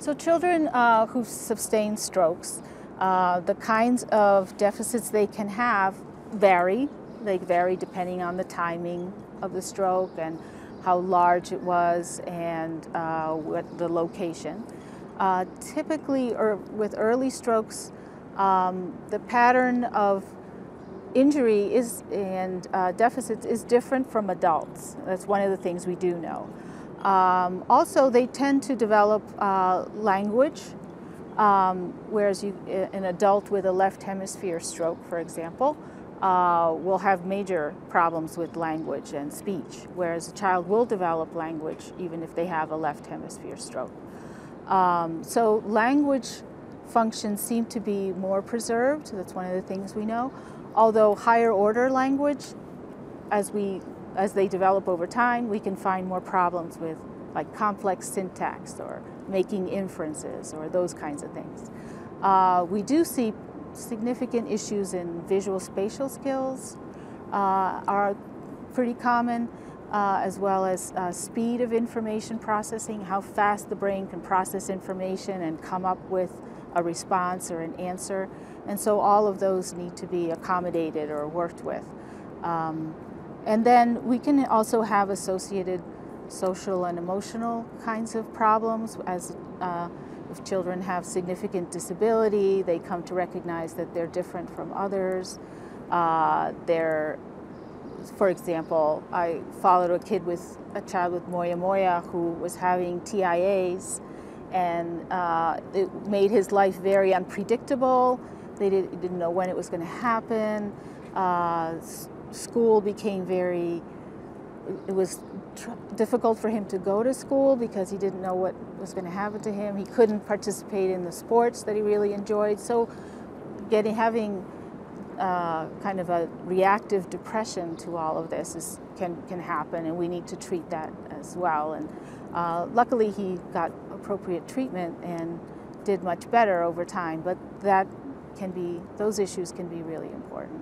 So children who sustain strokes, the kinds of deficits they can have vary. They vary depending on the timing of the stroke and how large it was and what the location. Typically, with early strokes, the pattern of injury and deficits is different from adults. That's one of the things we do know. Also, they tend to develop language, whereas an adult with a left hemisphere stroke, for example, will have major problems with language and speech, whereas a child will develop language even if they have a left hemisphere stroke. So language functions seem to be more preserved. That's one of the things we know. Although higher order language, as they develop over time, we can find more problems with like complex syntax or making inferences or those kinds of things. We do see significant issues in visual spatial skills are pretty common, as well as speed of information processing, how fast the brain can process information and come up with a response or an answer. And so all of those need to be accommodated or worked with. And then we can also have associated social and emotional kinds of problems. As if children have significant disability, they come to recognize that they're different from others. For example, I followed a child with moya moya who was having TIAs, and it made his life very unpredictable. They didn't know when it was going to happen. School became it was difficult for him to go to school because he didn't know what was going to happen to him. He couldn't participate in the sports that he really enjoyed. So having kind of a reactive depression to all of this can happen, and we need to treat that as well. And luckily he got appropriate treatment and did much better over time, but those issues can be really important.